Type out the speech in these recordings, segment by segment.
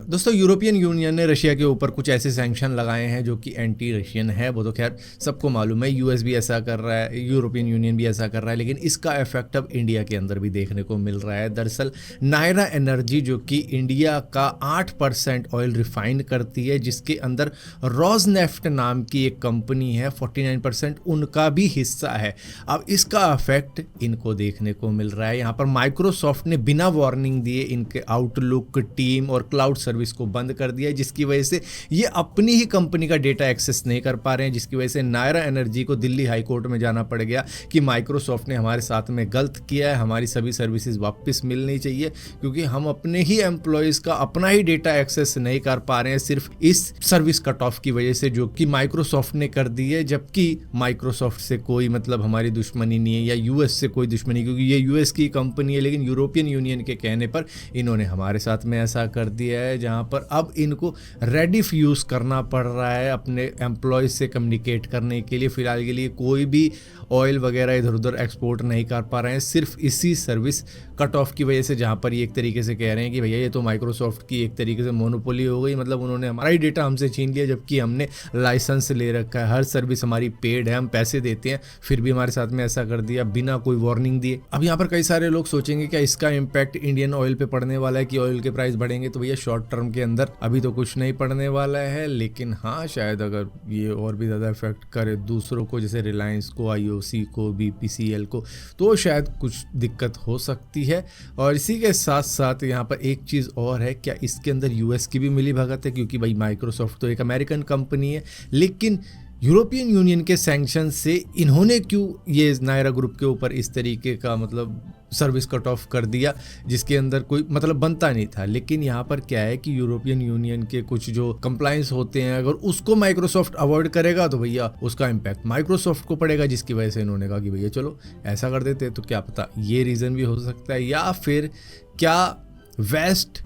दोस्तों European union ने Russia के ऊपर कुछ ऐसे सैंक्शन लगाए हैं जो कि एंटी रशियन है। वो तो खैर सबको मालूम है, यूएस भी ऐसा कर रहा है, यूरोपियन यूनियन भी ऐसा कर रहा है, लेकिन इसका इफेक्ट अब इंडिया के अंदर भी देखने को मिल रहा है। दरअसल नायरा एनर्जी जो कि इंडिया का 8% ऑयल रिफाइन करती है, जिसके अंदर रोजनेफ्ट नाम की एक कंपनी है 49% उनका भी हिस्सा है। अब इसका इफेक्ट इनको देखने को मिल रहा है। यहाँ पर माइक्रोसॉफ्ट ने बिना वार्निंग दिए इनके आउटलुक, टीम और क्लाउड सर्विस को बंद कर दिया है, जिसकी वजह से ये अपनी ही कंपनी का डेटा एक्सेस नहीं कर पा रहे हैं, जिसकी वजह से नायरा एनर्जी को दिल्ली हाई कोर्ट में जाना पड़ गया कि माइक्रोसॉफ्ट ने हमारे साथ में गलत किया है, हमारी सभी सर्विसेज वापस मिलनी चाहिए, क्योंकि हम अपने ही एम्प्लॉयज़ का अपना ही डेटा एक्सेस नहीं कर पा रहे हैं सिर्फ इस सर्विस कट ऑफ की वजह से जो कि माइक्रोसॉफ्ट ने कर दी है। जबकि माइक्रोसॉफ्ट से कोई मतलब हमारी दुश्मनी नहीं है या यूएस से कोई दुश्मनी, क्योंकि ये यूएस की कंपनी है, लेकिन यूरोपियन यूनियन के कहने पर इन्होंने हमारे साथ में ऐसा कर दिया है, जहां पर अब इनको रेडिफ यूज़ करना पड़ रहा है अपने एम्प्लॉयज़ से कम्युनिकेट करने के लिए। फ़िलहाल के लिए कोई भी ऑयल वगैरह इधर उधर एक्सपोर्ट नहीं कर पा रहे हैं, सिर्फ इसी सर्विस कट ऑफ की वजह से, जहां पर ये एक तरीके से कह रहे हैं कि भैया ये तो माइक्रोसॉफ्ट की एक तरीके से मोनोपोली हो गई, मतलब उन्होंने हमारा ही डेटा हमसे छीन लिया, जबकि हमने लाइसेंस ले रखा है, हर सर्विस हमारी पेड है, हम पैसे देते हैं, फिर भी हमारे साथ में ऐसा कर दिया बिना कोई वार्निंग दिए। अब यहाँ पर कई सारे लोग सोचेंगे क्या इसका इम्पैक्ट इंडियन ऑयल पे पड़ने वाला है कि ऑयल के प्राइस बढ़ेंगे, तो भैया शॉर्ट टर्म के अंदर अभी तो कुछ नहीं पड़ने वाला है, लेकिन हाँ शायद अगर ये और भी ज़्यादा इफेक्ट करे दूसरों को, जैसे रिलायंस को, आईओसी को, बीपीसीएल को, तो शायद कुछ दिक्कत हो सकती है। और इसी के साथ साथ यहाँ पर एक चीज़ और है, क्या इसके अंदर यूएस की भी मिली भगत है, क्योंकि भाई माइक्रोसॉफ्ट तो एक अमेरिकन कंपनी है, लेकिन यूरोपियन यूनियन के सैंक्शन से इन्होंने क्यों ये नायरा ग्रुप के ऊपर इस तरीके का मतलब सर्विस कट ऑफ कर दिया, जिसके अंदर कोई मतलब बनता नहीं था। लेकिन यहाँ पर क्या है कि यूरोपियन यूनियन के कुछ जो कंप्लायंस होते हैं, अगर उसको माइक्रोसॉफ्ट अवॉइड करेगा तो भैया उसका इम्पैक्ट माइक्रोसॉफ्ट को पड़ेगा, जिसकी वजह से इन्होंने कहा कि भैया चलो ऐसा कर देते। तो क्या पता ये रीज़न भी हो सकता है, या फिर क्या वेस्ट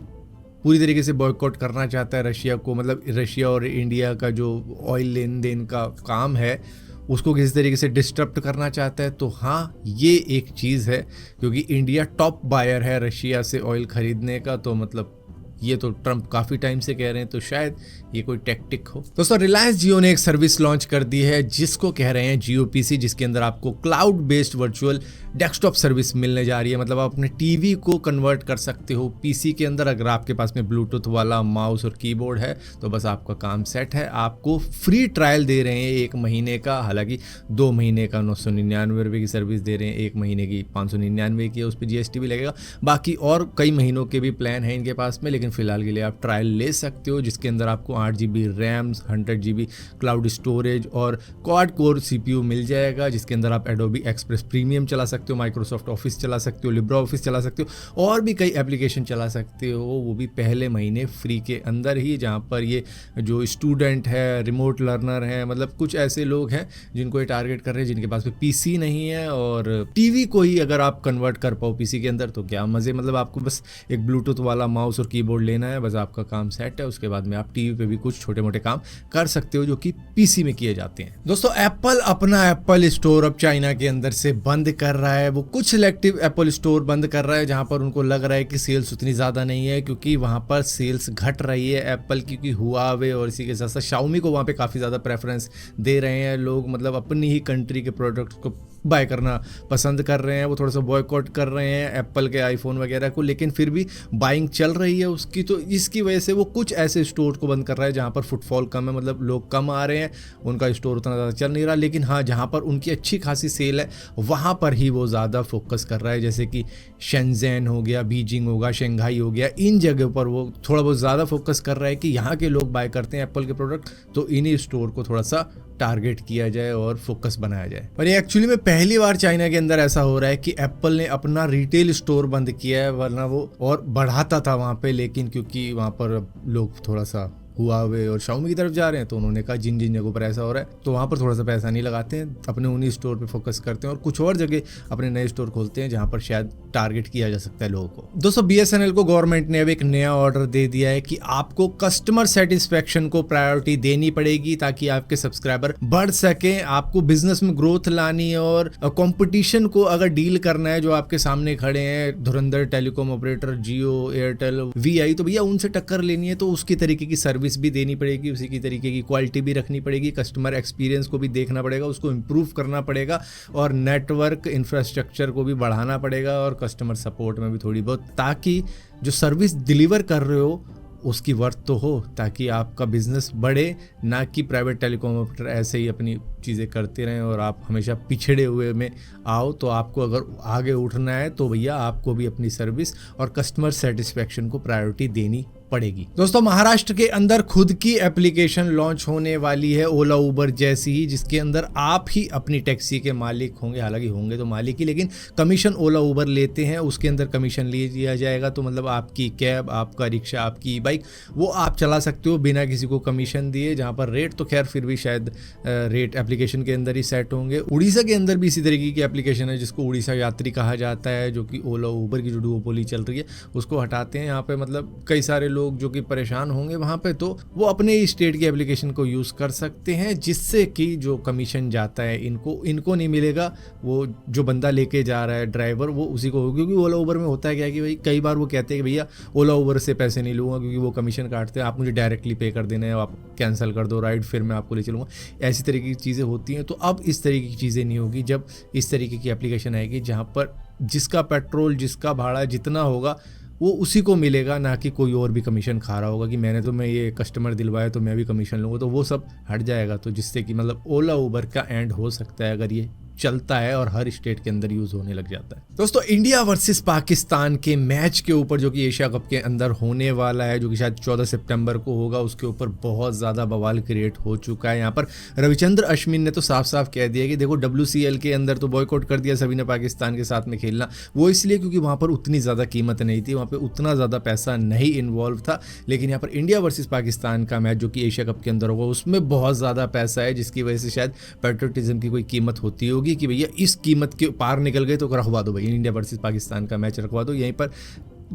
पूरी तरीके से बॉयकॉट करना चाहता है रशिया को, मतलब रशिया और इंडिया का जो ऑयल लेन देन का काम है उसको किसी तरीके से डिस्टर्ब करना चाहता है। तो हाँ ये एक चीज़ है, क्योंकि इंडिया टॉप बायर है रशिया से ऑयल खरीदने का, तो मतलब ये तो ट्रंप काफ़ी टाइम से कह रहे हैं, तो शायद ये कोई टैक्टिक हो। दोस्तों रिलायंस जियो ने एक सर्विस लॉन्च कर दी है जिसको कह रहे हैं जियो पीसी, जिसके अंदर आपको cloud based virtual desktop service मिलने जा रही है। मतलब आप अपने टीवी को कन्वर्ट कर सकते हो पीसी के अंदर। अगर आपके पास में ब्लूटूथ वाला माउस और कीबोर्ड है तो बस आपका काम सेट है। आपको फ्री ट्रायल दे रहे हैं 1 महीने का, हालांकि 2 महीने का 999 रुपये की सर्विस दे रहे हैं, 1 महीने की 599 की है, उस पर जीएसटी भी लगेगा। बाकी और कई महीनों के भी प्लान हैं इनके पास में, लेकिन फिलहाल के लिए आप ट्रायल ले सकते हो, जिसके अंदर आपको 8 GB RAM, 100 GB cloud storage और क्वाड कोर CPU मिल जाएगा, जिसके अंदर आप एडोबी एक्सप्रेस प्रीमियम चला सकते हो, माइक्रोसॉफ्ट ऑफिस चला सकते हो, लिब्रा ऑफिस चला सकते हो, और भी कई एप्लीकेशन चला सकते हो, वो भी पहले महीने फ्री के अंदर ही। जहाँ पर ये जो स्टूडेंट है, रिमोट लर्नर है, मतलब कुछ ऐसे लोग हैं जिनको ये टारगेट कर रहे हैं जिनके पास में पीसी नहीं है, और टीवी को ही अगर आप कन्वर्ट कर पाओ पीसी के अंदर तो क्या मज़े। मतलब आपको बस एक ब्लूटूथ वाला माउस और कीबोर्ड लेना है, बस आपका काम सेट है। उसके बाद में आप टीवी पे भी कुछ छोटे मोटे काम कर सकते हो जो कि पीसी में किए जाते हैं। दोस्तों एप्पल अपना एप्पल स्टोर अब चाइना के अंदर से बंद कर रहा है। वो कुछ सिलेक्टिव एप्पल स्टोर बंद कर रहा है जहां पर उनको लग रहा है कि सेल्स उतनी ज़्यादा नहीं है, क्योंकि वहां पर सेल्स घट रही है एप्पल, क्योंकि हुआवे और इसी के साथ साथ शाओमी को वहां पे काफ़ी ज़्यादा प्रेफरेंस दे रहे हैं लोग। मतलब अपनी ही कंट्री के प्रोडक्ट्स को बाय करना पसंद कर रहे हैं। वो थोड़ा सा बॉयकॉट कर रहे हैं एप्पल के आईफोन वगैरह को, लेकिन फिर भी बाइंग चल रही है उसकी। तो इसकी वजह से वो कुछ ऐसे स्टोर को बंद कर रहा है जहाँ पर फुटफॉल कम है, मतलब लोग कम आ रहे हैं, उनका स्टोर उतना ज़्यादा चल नहीं रहा। लेकिन हाँ जहाँ पर उनकी अच्छी खासी सेल है वहाँ पर ही वो ज़्यादा फोकस कर रहा है, जैसे कि शेंज़ेन हो गया, बीजिंग होगा, शंघाई हो गया, इन जगह पर वो थोड़ा बहुत ज़्यादा फोकस कर रहा है कि यहाँ के लोग बाय करते हैं एप्पल के प्रोडक्ट, तो इन्हीं स्टोर को थोड़ा सा टारगेट किया जाए और फोकस बनाया जाए। पर ये एक्चुअली में पहली बार चाइना के अंदर ऐसा हो रहा है कि एप्पल ने अपना रिटेल स्टोर बंद किया है, वरना वो और बढ़ाता था वहाँ पे, लेकिन क्योंकि वहाँ पर लोग थोड़ा सा हुआवे और शाओमी की तरफ जा रहे हैं तो उन्होंने कहा जिन जिन जगहों पर ऐसा हो रहा है तो वहाँ पर थोड़ा सा पैसा नहीं लगाते हैं, अपने उन्हीं स्टोर पे फोकस करते हैं और कुछ और जगह अपने नए स्टोर खोलते हैं जहाँ पर शायद टारगेट किया जा सकता है लोगों को। दोस्तों बीएसएनएल को गवर्नमेंट ने अब एक नया ऑर्डर दे दिया है कि आपको कस्टमर सेटिस्फेक्शन को प्रायोरिटी देनी पड़ेगी ताकि आपके सब्सक्राइबर बढ़ सके। आपको बिजनेस में ग्रोथ लानी है और कंपटीशन को अगर डील करना है जो आपके सामने खड़े हैं धुरंधर टेलीकॉम ऑपरेटर, जियो, एयरटेल, वीआई, तो भैया उनसे टक्कर लेनी है तो उसकी तरीके की सर्विस भी देनी पड़ेगी, उसी की तरीके की क्वालिटी भी रखनी पड़ेगी, कस्टमर एक्सपीरियंस को भी देखना पड़ेगा, उसको इम्प्रूव करना पड़ेगा और नेटवर्क इंफ्रास्ट्रक्चर को भी बढ़ाना पड़ेगा और कस्टमर सपोर्ट में भी थोड़ी बहुत, ताकि जो सर्विस डिलीवर कर रहे हो उसकी वर्थ तो हो, ताकि आपका बिजनेस बढ़े, ना कि प्राइवेट टेलीकॉम ऑपरेटर ऐसे ही अपनी चीज़ें करते रहें और आप हमेशा पिछड़े हुए में आओ। तो आपको अगर आगे उठना है तो भैया आपको भी अपनी सर्विस और कस्टमर सेटिस्फेक्शन को प्रायोरिटी देनी पड़ेगी। दोस्तों महाराष्ट्र के अंदर खुद की एप्लीकेशन लॉन्च होने वाली है ओला उबर जैसी ही, जिसके अंदर आप ही अपनी टैक्सी के मालिक होंगे, हालांकि होंगे तो मालिक ही, लेकिन कमीशन ओला उबर लेते हैं, उसके अंदर कमीशन लिया जाएगा। तो मतलब आपकी कैब, आपका रिक्शा, आपकी बाइक वो आप चला सकते हो बिना किसी को कमीशन दिए, जहाँ पर रेट तो खैर फिर भी शायद रेट एप्लीकेशन के अंदर ही सेट होंगे। उड़ीसा के अंदर भी इसी तरीके की एप्लीकेशन है जिसको उड़ीसा यात्री कहा जाता है, जो कि ओला उबर की जो डुओपोली चल रही है उसको हटाते हैं। यहाँ पे मतलब कई सारे लोग जो कि परेशान होंगे वहाँ पे, तो वो अपने ही स्टेट की एप्लीकेशन को यूज़ कर सकते हैं, जिससे कि जो कमीशन जाता है इनको नहीं मिलेगा, वो जो बंदा लेके जा रहा है ड्राइवर वो उसी को होगा। क्योंकि ओला उबर में होता है क्या कि भाई कई बार वो कहते हैं कि भैया ओला उबर से पैसे नहीं लूँगा क्योंकि वो कमीशन काटते हैं, आप मुझे डायरेक्टली पे कर देना है, आप कैंसिल कर दो राइड, फिर मैं आपको ले चलूँगा। ऐसी तरीके की चीज़ें होती हैं। तो अब इस तरीके की चीज़ें नहीं होगी जब इस तरीके की एप्लीकेशन आएगी, जहाँ पर जिसका पेट्रोल, जिसका भाड़ा जितना होगा वो उसी को मिलेगा, ना कि कोई और भी कमीशन खा रहा होगा कि मैं ये कस्टमर दिलवाया तो मैं भी कमीशन लूँगा। तो वो सब हट जाएगा, तो जिससे कि मतलब ओला उबर का एंड हो सकता है अगर ये चलता है और हर स्टेट के अंदर यूज होने लग जाता है। दोस्तों इंडिया वर्सेस पाकिस्तान के मैच के ऊपर जो कि एशिया कप के अंदर होने वाला है, जो कि शायद 14 सितंबर को होगा, उसके ऊपर बहुत ज़्यादा बवाल क्रिएट हो चुका है। यहाँ पर रविचंद्र अश्विन ने तो साफ साफ कह दिया कि देखो WCL के अंदर तो बॉयकॉट कर दिया सभी ने पाकिस्तान के साथ में खेलना, वो इसलिए क्योंकि वहाँ पर उतनी ज़्यादा कीमत नहीं थी, वहाँ पर उतना ज़्यादा पैसा नहीं इन्वॉल्व था। लेकिन यहाँ पर इंडिया वर्सेस पाकिस्तान का मैच जो कि एशिया कप के अंदर होगा उसमें बहुत ज़्यादा पैसा है, जिसकी वजह से शायद पैट्रियटिज्म की कोई कीमत होती होगी कि भैया इस कीमत के पार निकल गए तो रखवा दो भाई, इंडिया वर्सेस पाकिस्तान का मैच रखवा दो। यहीं पर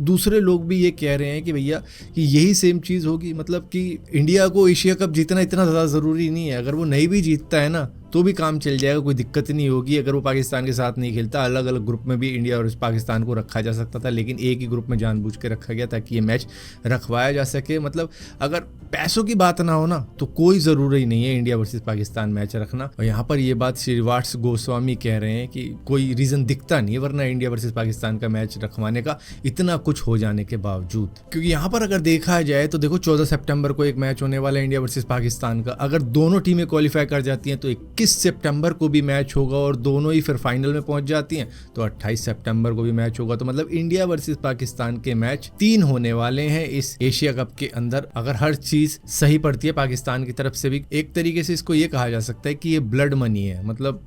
दूसरे लोग भी ये कह रहे हैं कि भैया कि यही सेम चीज़ होगी, मतलब कि इंडिया को एशिया कप जीतना इतना ज़्यादा ज़रूरी नहीं है, अगर वो नहीं भी जीतता है ना तो भी काम चल जाएगा, कोई दिक्कत नहीं होगी। अगर वो पाकिस्तान के साथ नहीं खेलता, अलग अलग ग्रुप में भी इंडिया और पाकिस्तान को रखा जा सकता था, लेकिन एक ही ग्रुप में जानबूझ के रखा गया ताकि ये मैच रखवाया जा सके। मतलब अगर पैसों की बात ना हो ना तो कोई ज़रूरी नहीं है इंडिया वर्सेस पाकिस्तान मैच रखना। और यहाँ पर ये बात श्रीवास गोस्वामी कह रहे हैं कि कोई रीज़न दिखता नहीं है वरना इंडिया वर्सेस पाकिस्तान का मैच रखवाने का, इतना कुछ हो जाने के बावजूद। क्योंकि यहाँ पर अगर देखा जाए तो देखो 14 सितंबर को एक मैच होने वाला है इंडिया वर्सेस पाकिस्तान का, अगर दोनों टीमें क्वालिफाई कर जाती हैं तो 21 सितंबर को भी मैच होगा और दोनों ही फिर फाइनल में पहुंच जाती हैं तो 28 सितंबर को भी मैच होगा। तो मतलब इंडिया वर्सेस पाकिस्तान के मैच 3 होने वाले हैं इस एशिया कप के अंदर। अगर हर चीज सही पड़ती है पाकिस्तान की तरफ से भी, एक तरीके से इसको ये कहा जा सकता है कि ये ब्लड मनी है, मतलब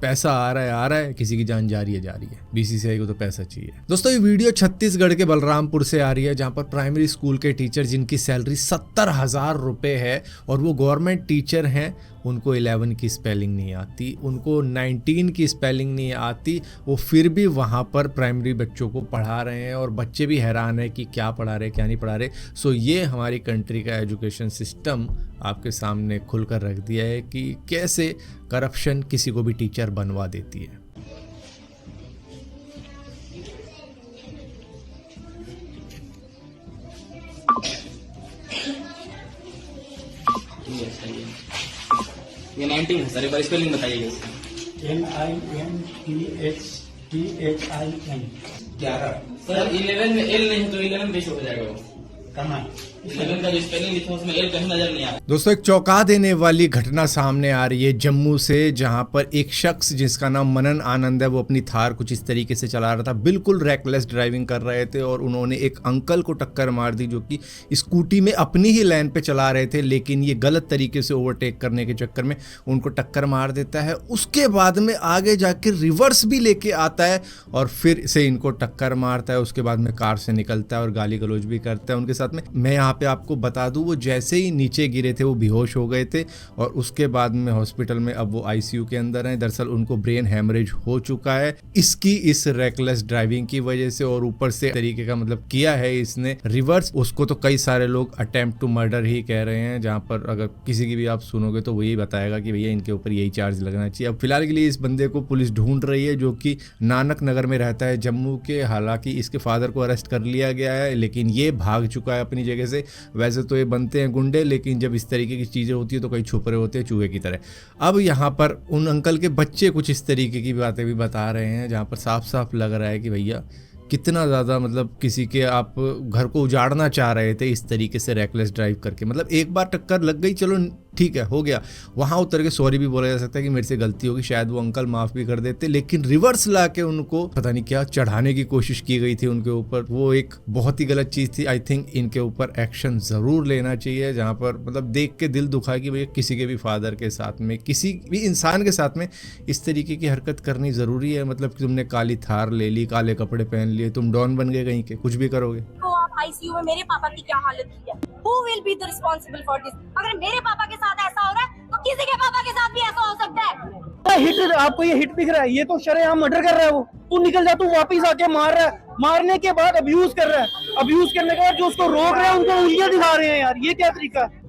पैसा आ रहा है, किसी की जान जा रही है। BCCI को तो पैसा चाहिए। दोस्तों ये वीडियो छत्तीसगढ़ के बलरामपुर से आ रही है, जहां पर प्राइमरी स्कूल के टीचर जिनकी सैलरी 70,000 रुपये है और वो गवर्नमेंट टीचर हैं, उनको 11 की स्पेलिंग नहीं आती, उनको 19 की स्पेलिंग नहीं आती, वो फिर भी वहाँ पर प्राइमरी बच्चों को पढ़ा रहे हैं और बच्चे भी हैरान है कि क्या पढ़ा रहे क्या नहीं पढ़ा रहे। सो ये हमारी कंट्री का एजुकेशन सिस्टम आपके सामने खुलकर रख दिया है कि कैसे करप्शन किसी को भी टीचर बनवा देती है। ये 19 है सर, एक बार स्पेलिंग बताइएगा इसका। NINTHTHIN 11 सर 11 में एल नहीं है तो 11 कैसे हो जाएगा वो? कहाँ 11 का जो स्पेलिंग लिखा है उसमें एल कहीं नजर नहीं आ रहा। दोस्तों एक चौंका देने वाली घटना सामने आ रही है जम्मू से, जहां पर एक शख्स जिसका नाम मनन आनंद है वो अपनी थार कुछ इस तरीके से चला रहा था, बिल्कुल रेकलेस ड्राइविंग कर रहे थे और उन्होंने एक अंकल को टक्कर मार दी जो कि स्कूटी में अपनी ही लाइन पे चला रहे थे, लेकिन ये गलत तरीके से ओवरटेक करने के चक्कर में उनको टक्कर मार देता है। उसके बाद में आगे जाके रिवर्स भी लेके आता है और फिर से इनको टक्कर मारता है। उसके बाद में कार से निकलता है और गाली गलौज भी करता है उनके साथ में। मैं यहाँ जहाँ पे आपको बता दूं वो जैसे ही नीचे गिरे थे वो बेहोश हो गए थे और उसके बाद में हॉस्पिटल में अब वो आईसीयू के अंदर हैं। दरअसल उनको ब्रेन हैमरेज हो चुका है इस रेकलेस ड्राइविंग की वजह से, और ऊपर से तरीके का मतलब किया है इसने रिवर्स। उसको तो कई सारे लोग अटेम्प्ट टू मर्डर ही कह रहे हैं, जहाँ पर अगर किसी की भी आप सुनोगे तो वो यही बताएगा कि भैया इनके ऊपर यही चार्ज लगना चाहिए। अब फिलहाल के लिए इस बंदे को पुलिस ढूंढ रही है जो कि नानक नगर में रहता है जम्मू के। हालांकि इसके फादर को अरेस्ट कर लिया गया है लेकिन ये भाग चुका है अपनी जगह से। वैसे तो ये बनते हैं गुंडे, लेकिन जब इस तरीके की चीज़ें होती है तो कई छुप रहे होते हैं चूहे की तरह। अब यहाँ पर उन अंकल के बच्चे कुछ इस तरीके की बातें भी बता रहे हैं जहाँ पर साफ साफ लग रहा है कि भैया कितना ज़्यादा मतलब किसी के आप घर को उजाड़ना चाह रहे थे इस तरीके से रेकलेस ड्राइव करके। मतलब एक बार टक्कर लग गई, चलो ठीक है हो गया, वहाँ उतर के सॉरी भी बोला जा सकता है कि मेरे से गलती होगी, शायद वो अंकल माफ़ भी कर देते, लेकिन रिवर्स ला के उनको पता नहीं क्या चढ़ाने की कोशिश की गई थी उनके ऊपर। वो एक बहुत ही गलत चीज़ थी। आई थिंक इनके ऊपर एक्शन ज़रूर लेना चाहिए, जहाँ पर मतलब देख के दिल दुखा कि भैया किसी के भी फादर के साथ में, किसी भी इंसान के साथ में इस तरीके की हरकत करनी ज़रूरी है। मतलब तुमने काली थार ले ली, काले कपड़े पहन लिए, तुम डॉन बन गए कहीं के, कुछ भी करोगे। तो आप आईसीयू में मेरे पापा की क्या हालत की है? Who will be the responsible for this? अगर मेरे पापा के साथ ऐसा हो रहा है तो किसी के पापा के साथ भी ऐसा हो सकता है। हिट आपको ये हिट दिख रहा है, ये तो शरेआम मर्डर कर रहा है। वो तू निकल जा, तू वापिस आके मार रहा है, मारने के बाद अब्यूज कर रहा है, अब्यूज करने के बाद जो उसको रोक रहे हैं उनको उंगलियां दिखा रहे हैं। यार ये क्या तरीका है?